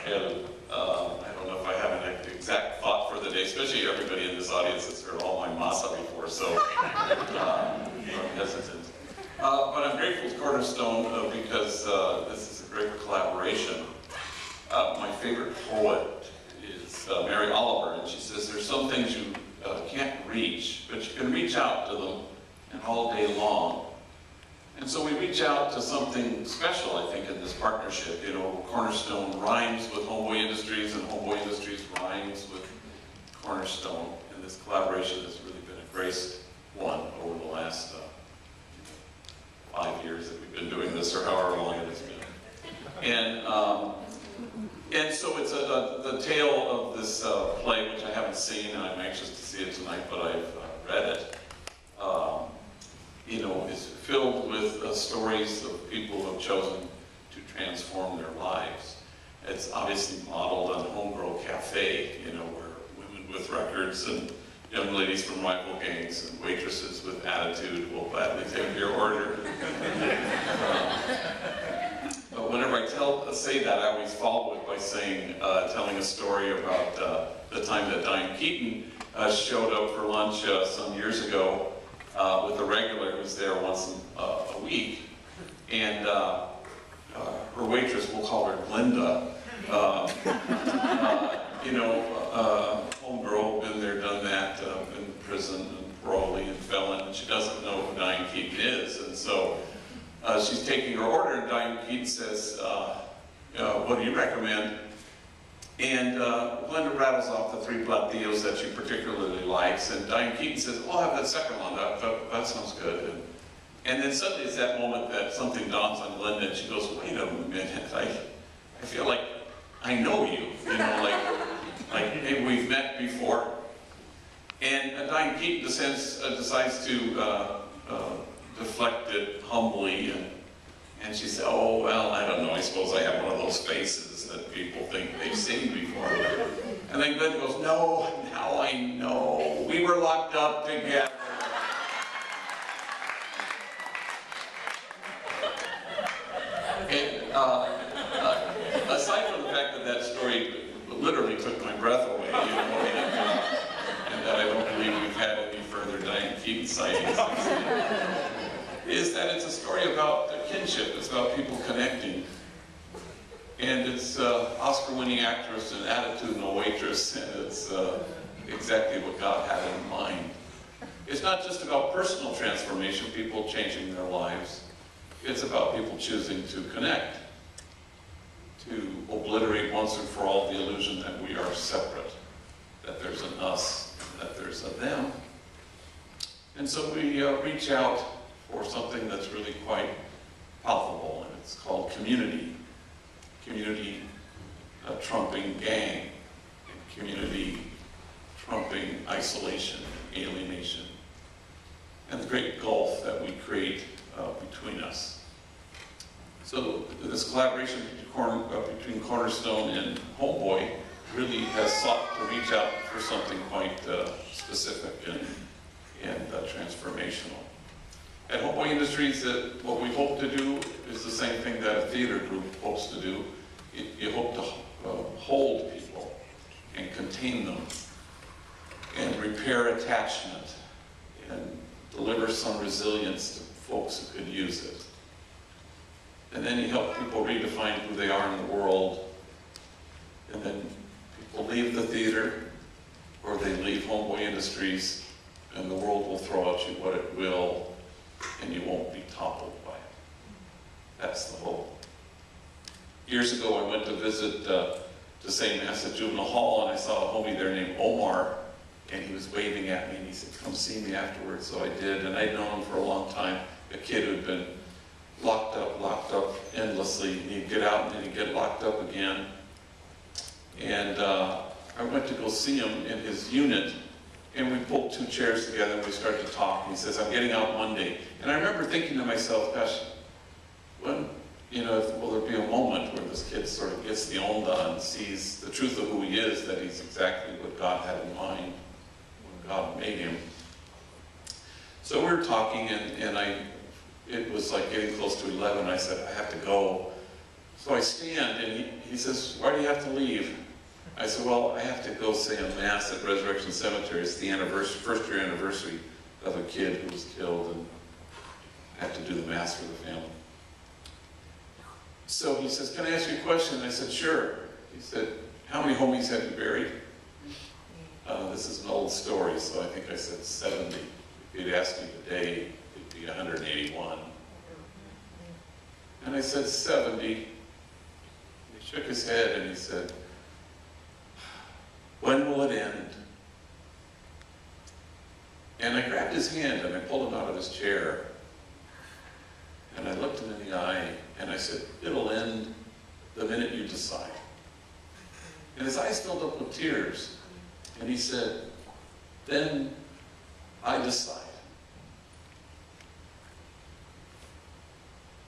And I don't know if I have an exact thought for the day, especially everybody in this audience that's heard all my masa before, so I'm hesitant. But I'm grateful to Cornerstone because this is a great collaboration. My favorite poet is Mary Oliver, and she says there's some things you can't reach, but you can reach out to them and all day long. And so we reach out to something special, I think, in this partnership. You know, Cornerstone rhymes with Homeboy Industries, and Homeboy Industries rhymes with Cornerstone. And this collaboration has really been a grace one over the last 5 years that we've been doing this, or however long it has been. And so it's the tale of this play, which I haven't seen, and I'm anxious to see it tonight, but I've read it. You know, is filled with stories of people who have chosen to transform their lives. It's obviously modeled on Homegirl Cafe, you know, where women with records and young ladies from rival gangs and waitresses with attitude will gladly take your order. But whenever I say that, I always follow it by saying, telling a story about the time that Diane Keaton showed up for lunch some years ago with a regular who's there once a week, and her waitress, we'll call her Glinda, you know, homegirl, been there, done that, in prison and parolee and felon, and she doesn't know who Diane Keaton is, and so she's taking her order, and Diane Keaton says, what do you recommend? And Glenda rattles off the 3 platillos that she particularly likes, and Diane Keaton says, oh, I'll have that second one, that sounds good. And then suddenly it's that moment that something dawns on Glenda, and she goes, wait a minute, I feel like I know you, you know, like maybe we've met before. And Diane Keaton decides to deflect it humbly, and she said, oh, well, I don't know, I suppose I have one of those faces that people think they've seen before. And then Glenn goes, no, now I know. We were locked up together. And aside from the fact that that story literally took my breath away, you know, and that I don't believe we've had any further Diane Keaton sightings, is that it's a story about kinship. It's about people connecting. And it's Oscar-winning actress and attitudinal waitress, and it's exactly what God had in mind. It's not just about personal transformation, people changing their lives. It's about people choosing to connect, to obliterate once and for all the illusion that we are separate, that there's an us, that there's a them. And so we reach out for something that's really quite palpable, and it's called community. Community trumping gang, and community trumping isolation, alienation, and the great gulf that we create between us. So this collaboration between Cornerstone and Homeboy really has sought to reach out for something quite specific and transformational. At Homeboy Industries, what we hope to do is the same thing that a theater group hopes to do. You hope to hold people and contain them and repair attachment and deliver some resilience to folks who could use it. And then you help people redefine who they are in the world. And then people leave the theater, or they leave Homeboy Industries, and the world will throw at you what it will, and you won't be toppled by it. That's the hope. Years ago, I went to visit to St. Mass at Juvenile Hall, and I saw a homie there named Omar, and he was waving at me, and he said, come see me afterwards. So I did, and I'd known him for a long time, a kid who'd been locked up endlessly, and he'd get out, and then he'd get locked up again. And I went to go see him in his unit, and we pulled 2 chairs together, and we started to talk, and he says, I'm getting out Monday. And I remember thinking to myself, gosh, when, you know, will there be a moment where this kid sort of gets the onda and sees the truth of who he is, that he's exactly what God had in mind when God made him. So we were talking, and it was like getting close to 11. I said, I have to go. So I stand, and he says, "Why do you have to leave?" I said, "Well, I have to go say a mass at Resurrection Cemetery. It's the first year anniversary of a kid who was killed, and I have to do the mass for the family." So he says, "Can I ask you a question?" And I said, "Sure." He said, "How many homies have you buried?" This is an old story, so I think I said 70. If you'd asked me today, it'd be 181. And I said, 70. He shook his head and he said, "When will it end?" And I grabbed his hand and I pulled him out of his chair. And I looked him in the eye and I said, "It'll end the minute you decide." And his eyes filled up with tears. And he said, "Then I decide."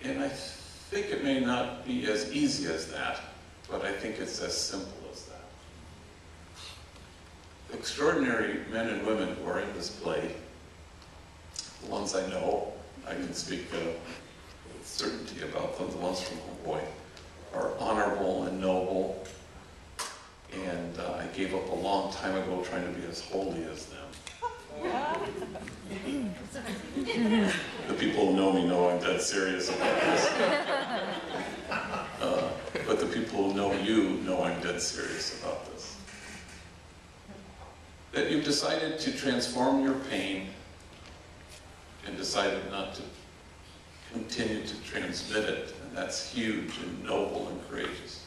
And I think it may not be as easy as that, but I think it's as simple as that. The extraordinary men and women who are in this play, the ones I know, I can speak with certainty about them, the ones from Homeboy, are honorable and noble. And I gave up a long time ago trying to be as holy as them. The people who know me know I'm dead serious about this. But the people who know you know I'm dead serious about this. That you've decided to transform your pain and decided not to continue to transmit it. And that's huge and noble and courageous.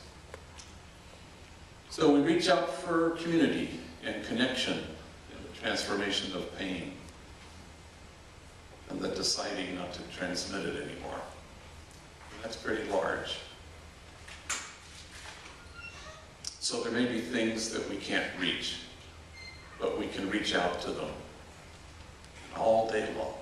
So we reach out for community and connection in the transformation of pain and the deciding not to transmit it anymore. And that's pretty large. So there may be things that we can't reach, but we can reach out to them all day long.